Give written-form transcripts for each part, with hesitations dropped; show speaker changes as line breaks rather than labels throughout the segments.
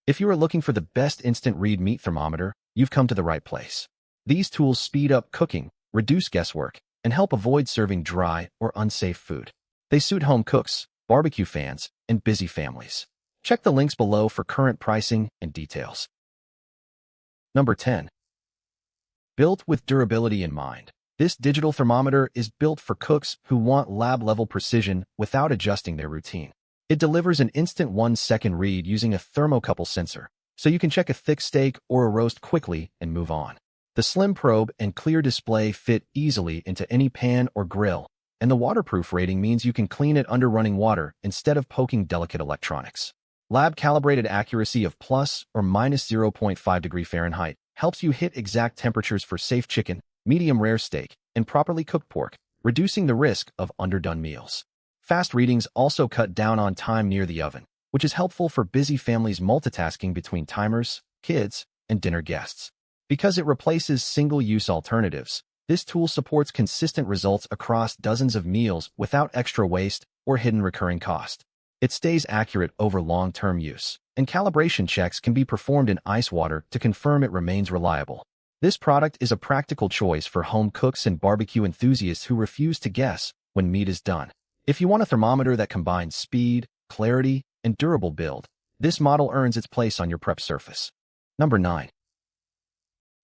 If you are looking for the best instant read meat thermometer, you've come to the right place. These tools speed up cooking, reduce guesswork, and help avoid serving dry or unsafe food. They suit home cooks, barbecue fans, and busy families. Check the links below for current pricing and details. Number 10. Built with durability in mind. This digital thermometer is built for cooks who want lab-level precision without adjusting their routine. It delivers an instant 1-second read using a thermocouple sensor, so you can check a thick steak or a roast quickly and move on. The slim probe and clear display fit easily into any pan or grill, and the waterproof rating means you can clean it under running water instead of poking delicate electronics. Lab-calibrated accuracy of plus or minus 0.5 degree Fahrenheit helps you hit exact temperatures for safe chicken, medium rare steak, and properly cooked pork, reducing the risk of underdone meals. Fast readings also cut down on time near the oven, which is helpful for busy families multitasking between timers, kids, and dinner guests. Because it replaces single-use alternatives, this tool supports consistent results across dozens of meals without extra waste or hidden recurring cost. It stays accurate over long-term use, and calibration checks can be performed in ice water to confirm it remains reliable. This product is a practical choice for home cooks and barbecue enthusiasts who refuse to guess when meat is done. If you want a thermometer that combines speed, clarity, and durable build, this model earns its place on your prep surface. Number 9.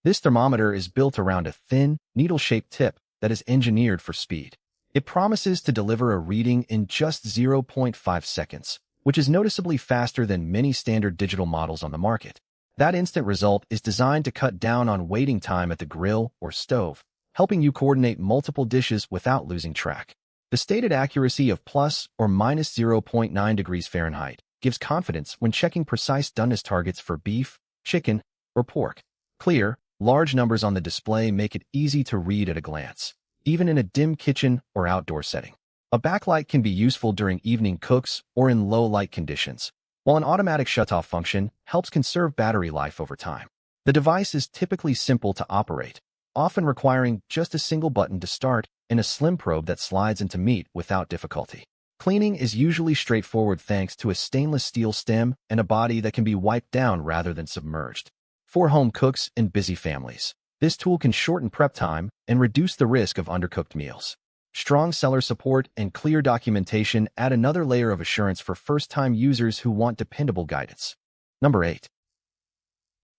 This thermometer is built around a thin, needle-shaped tip that is engineered for speed. It promises to deliver a reading in just 0.5 seconds, which is noticeably faster than many standard digital models on the market. That instant result is designed to cut down on waiting time at the grill or stove, helping you coordinate multiple dishes without losing track. The stated accuracy of plus or minus 0.9 degrees Fahrenheit gives confidence when checking precise doneness targets for beef, chicken, or pork. Clear, large numbers on the display make it easy to read at a glance, even in a dim kitchen or outdoor setting. A backlight can be useful during evening cooks or in low-light conditions, while an automatic shutoff function helps conserve battery life over time. The device is typically simple to operate, often requiring just a single button to start and a slim probe that slides into meat without difficulty. Cleaning is usually straightforward thanks to a stainless steel stem and a body that can be wiped down rather than submerged. For home cooks and busy families, this tool can shorten prep time and reduce the risk of undercooked meals. Strong seller support and clear documentation add another layer of assurance for first-time users who want dependable guidance. Number 8.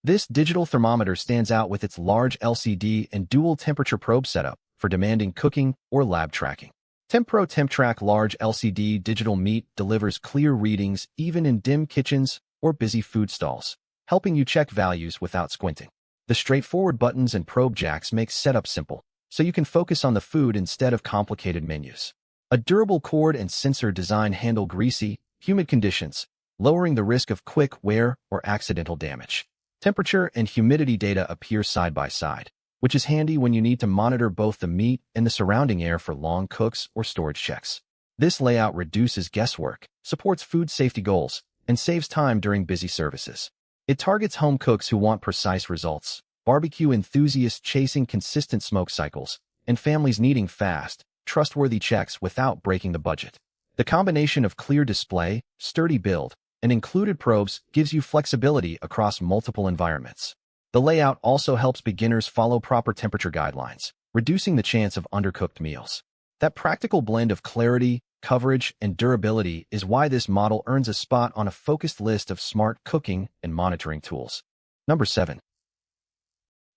This digital thermometer stands out with its large LCD and dual temperature probe setup for demanding cooking or lab tracking. Temppro Temptrack large LCD digital meat delivers clear readings even in dim kitchens or busy food stalls, helping you check values without squinting. The straightforward buttons and probe jacks make setup simple, so you can focus on the food instead of complicated menus. A durable cord and sensor design handle greasy, humid conditions, lowering the risk of quick wear or accidental damage. Temperature and humidity data appear side by side, which is handy when you need to monitor both the meat and the surrounding air for long cooks or storage checks. This layout reduces guesswork, supports food safety goals, and saves time during busy services. It targets home cooks who want precise results, barbecue enthusiasts chasing consistent smoke cycles, and families needing fast, trustworthy checks without breaking the budget. The combination of clear display, sturdy build, and included probes gives you flexibility across multiple environments. The layout also helps beginners follow proper temperature guidelines, reducing the chance of undercooked meals. That practical blend of clarity, coverage, and durability is why this model earns a spot on a focused list of smart cooking and monitoring tools. Number 7.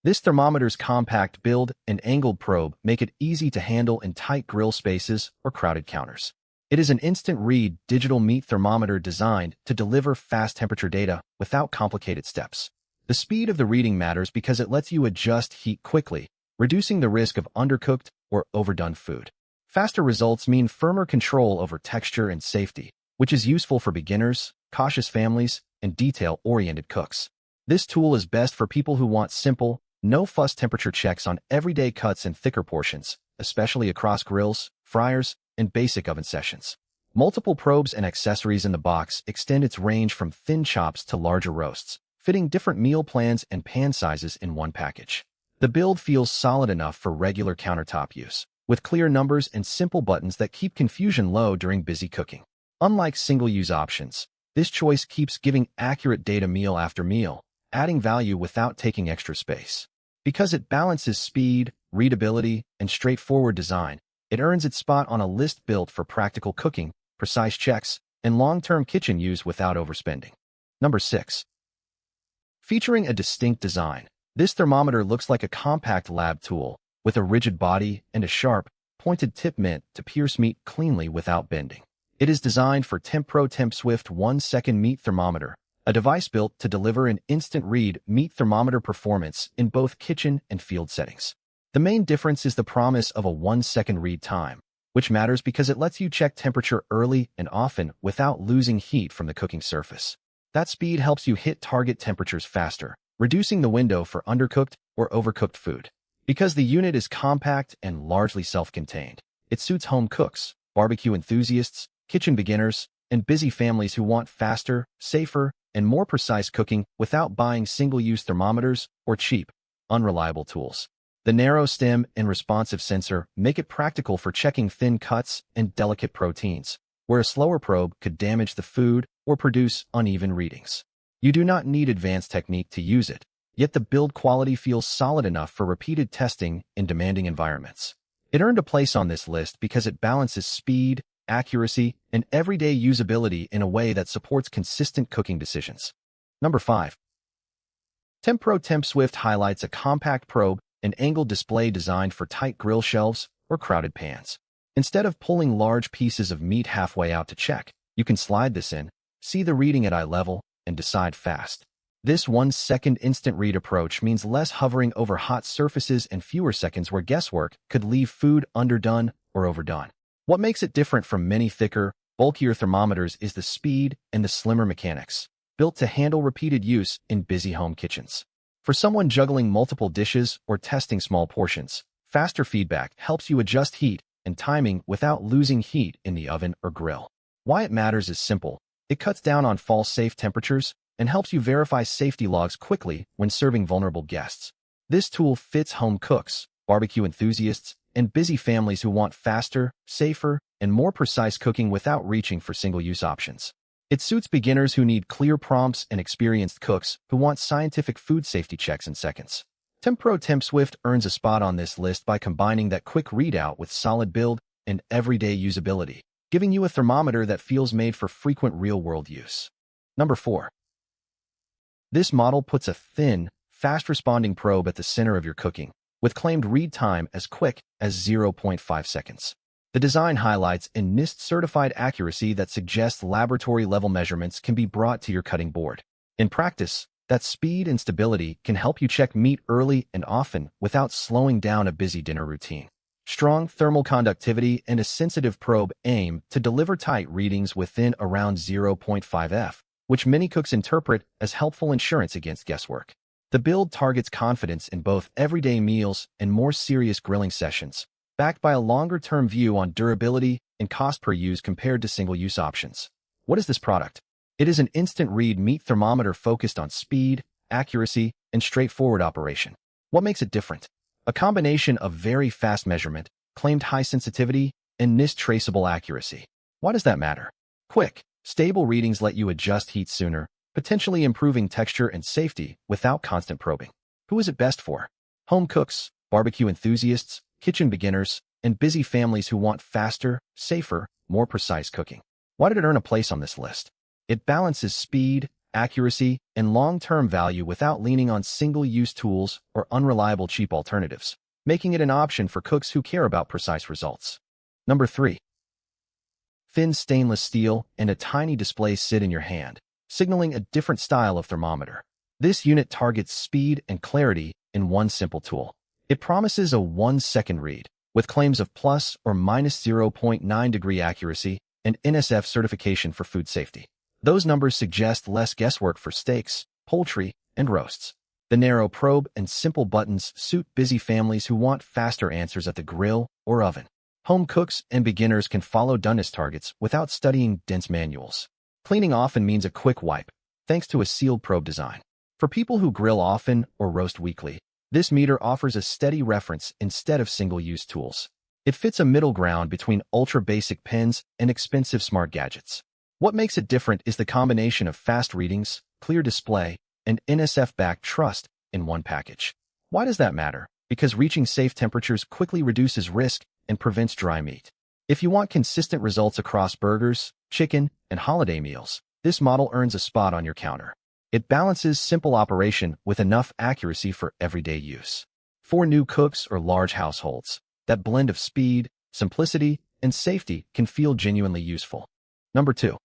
This thermometer's compact build and angled probe make it easy to handle in tight grill spaces or crowded counters. It is an instant read digital meat thermometer designed to deliver fast temperature data without complicated steps. The speed of the reading matters because it lets you adjust heat quickly, reducing the risk of undercooked or overdone food. Faster results mean firmer control over texture and safety, which is useful for beginners, cautious families, and detail-oriented cooks. This tool is best for people who want simple, no-fuss temperature checks on everyday cuts and thicker portions, especially across grills, fryers, and basic oven sessions. Multiple probes and accessories in the box extend its range from thin chops to larger roasts, fitting different meal plans and pan sizes in one package. The build feels solid enough for regular countertop use, with clear numbers and simple buttons that keep confusion low during busy cooking. Unlike single-use options, This choice keeps giving accurate data meal after meal, adding value without taking extra space. Because it balances speed, readability, and straightforward design, it earns its spot on a list built for practical cooking, precise checks, and long-term kitchen use without overspending. Number 6. Featuring a distinct design, this thermometer looks like a compact lab tool with a rigid body and a sharp, pointed tip meant to pierce meat cleanly without bending. It is designed for Temppro Tempswift 1-second meat thermometer, a device built to deliver an instant read meat thermometer performance in both kitchen and field settings. The main difference is the promise of a 1-second read time, which matters because it lets you check temperature early and often without losing heat from the cooking surface. That speed helps you hit target temperatures faster, reducing the window for undercooked or overcooked food. Because the unit is compact and largely self-contained, it suits home cooks, barbecue enthusiasts, kitchen beginners, and busy families who want faster, safer, and more precise cooking without buying single-use thermometers or cheap, unreliable tools. The narrow stem and responsive sensor make it practical for checking thin cuts and delicate proteins, where a slower probe could damage the food or produce uneven readings. You do not need advanced technique to use it, yet the build quality feels solid enough for repeated testing in demanding environments. It earned a place on this list because it balances speed, accuracy, and everyday usability in a way that supports consistent cooking decisions. Number 5. Temppro Tempswift highlights a compact probe and angled display designed for tight grill shelves or crowded pans. Instead of pulling large pieces of meat halfway out to check, you can slide this in, see the reading at eye level, and decide fast. This 1-second instant read approach means less hovering over hot surfaces and fewer seconds where guesswork could leave food underdone or overdone. What makes it different from many thicker, bulkier thermometers is the speed and the slimmer mechanics, built to handle repeated use in busy home kitchens. For someone juggling multiple dishes or testing small portions, faster feedback helps you adjust heat and timing without losing heat in the oven or grill. Why it matters is simple. It cuts down on false safe temperatures and helps you verify safety logs quickly when serving vulnerable guests. This tool fits home cooks, barbecue enthusiasts, and busy families who want faster, safer, and more precise cooking without reaching for single-use options. It suits beginners who need clear prompts and experienced cooks who want scientific food safety checks in seconds. Temppro Tempswift earns a spot on this list by combining that quick readout with solid build and everyday usability, giving you a thermometer that feels made for frequent real-world use. Number 4. This model puts a thin, fast-responding probe at the center of your cooking, with claimed read time as quick as 0.5 seconds. The design highlights a NIST-certified accuracy that suggests laboratory-level measurements can be brought to your cutting board. In practice, that speed and stability can help you check meat early and often without slowing down a busy dinner routine. Strong thermal conductivity and a sensitive probe aim to deliver tight readings within around 0.5 F, which many cooks interpret as helpful insurance against guesswork. The build targets confidence in both everyday meals and more serious grilling sessions, backed by a longer-term view on durability and cost per use compared to single-use options. What is this product? It is an instant read meat thermometer focused on speed, accuracy, and straightforward operation. What makes it different? A combination of very fast measurement, claimed high sensitivity, and NIST traceable accuracy. Why does that matter? Quick, stable readings let you adjust heat sooner, potentially improving texture and safety without constant probing. Who is it best for? Home cooks, barbecue enthusiasts, kitchen beginners, and busy families who want faster, safer, more precise cooking. Why did it earn a place on this list? It balances speed, accuracy, and long-term value without leaning on single-use tools or unreliable cheap alternatives, making it an option for cooks who care about precise results. Number 3. Thin stainless steel and a tiny display sit in your hand, signaling a different style of thermometer. This unit targets speed and clarity in one simple tool. It promises a 1-second read, with claims of plus or minus 0.9 degree accuracy and NSF certification for food safety. Those numbers suggest less guesswork for steaks, poultry, and roasts. The narrow probe and simple buttons suit busy families who want faster answers at the grill or oven. Home cooks and beginners can follow doneness targets without studying dense manuals. Cleaning often means a quick wipe, thanks to a sealed probe design. For people who grill often or roast weekly, this meter offers a steady reference instead of single-use tools. It fits a middle ground between ultra-basic pens and expensive smart gadgets. What makes it different is the combination of fast readings, clear display, and NSF-backed trust in one package. Why does that matter? Because reaching safe temperatures quickly reduces risk and prevents dry meat. If you want consistent results across burgers, chicken, and holiday meals, this model earns a spot on your counter. It balances simple operation with enough accuracy for everyday use. For new cooks or large households, that blend of speed, simplicity, and safety can feel genuinely useful. Number 2.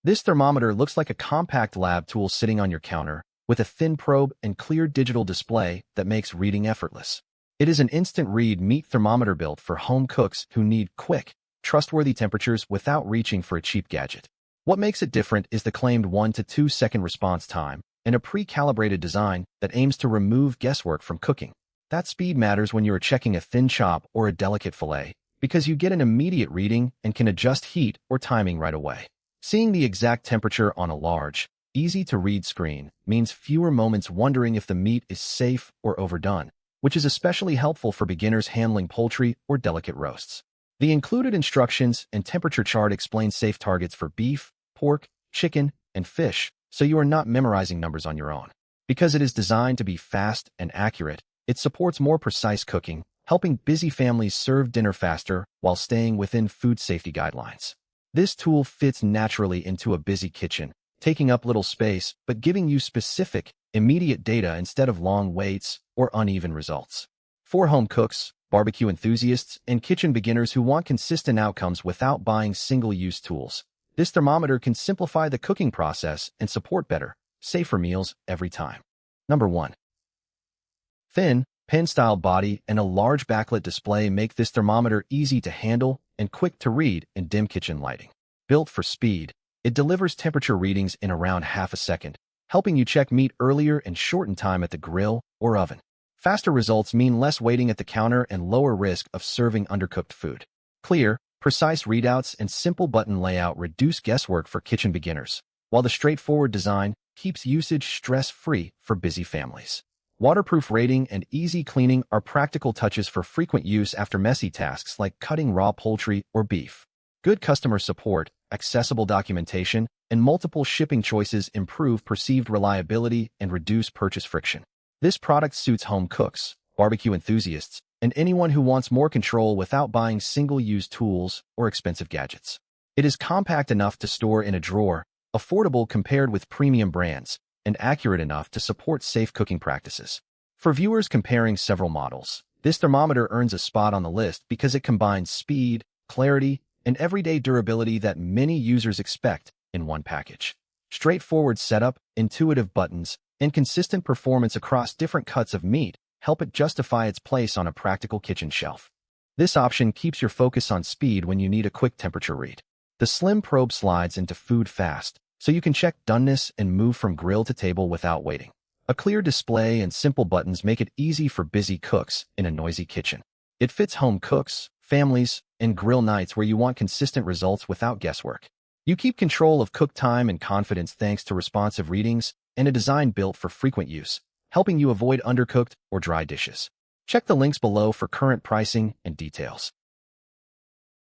This thermometer looks like a compact lab tool sitting on your counter, with a thin probe and clear digital display that makes reading effortless. It is an instant read meat thermometer built for home cooks who need quick, trustworthy temperatures without reaching for a cheap gadget. What makes it different is the claimed 1 to 2 second response time and a pre-calibrated design that aims to remove guesswork from cooking. That speed matters when you are checking a thin chop or a delicate fillet, because you get an immediate reading and can adjust heat or timing right away. Seeing the exact temperature on a large, easy-to-read screen means fewer moments wondering if the meat is safe or overdone, which is especially helpful for beginners handling poultry or delicate roasts. The included instructions and temperature chart explain safe targets for beef, pork, chicken, and fish, so you are not memorizing numbers on your own. Because it is designed to be fast and accurate, it supports more precise cooking, helping busy families serve dinner faster while staying within food safety guidelines. This tool fits naturally into a busy kitchen, taking up little space but giving you specific, immediate data instead of long waits or uneven results. For home cooks, barbecue enthusiasts, and kitchen beginners who want consistent outcomes without buying single-use tools, this thermometer can simplify the cooking process and support better, safer meals every time. Number 1. Thin, pen-style body and a large backlit display make this thermometer easy to handle and quick to read in dim kitchen lighting. Built for speed, it delivers temperature readings in around half a second, helping you check meat earlier and shorten time at the grill or oven. Faster results mean less waiting at the counter and lower risk of serving undercooked food. Clear, precise readouts and simple button layout reduce guesswork for kitchen beginners, while the straightforward design keeps usage stress-free for busy families. Waterproof rating and easy cleaning are practical touches for frequent use after messy tasks like cutting raw poultry or beef. Good customer support, accessible documentation, and multiple shipping choices improve perceived reliability and reduce purchase friction. This product suits home cooks, barbecue enthusiasts, and anyone who wants more control without buying single-use tools or expensive gadgets. It is compact enough to store in a drawer, affordable compared with premium brands, and accurate enough to support safe cooking practices. For viewers comparing several models, this thermometer earns a spot on the list because it combines speed, clarity, and everyday durability that many users expect in one package. Straightforward setup, intuitive buttons, and consistent performance across different cuts of meat help it justify its place on a practical kitchen shelf. This option keeps your focus on speed when you need a quick temperature read. The slim probe slides into food fast, so you can check doneness and move from grill to table without waiting. A clear display and simple buttons make it easy for busy cooks in a noisy kitchen. It fits home cooks, families, and grill nights where you want consistent results without guesswork. You keep control of cook time and confidence thanks to responsive readings and a design built for frequent use, helping you avoid undercooked or dry dishes. Check the links below for current pricing and details.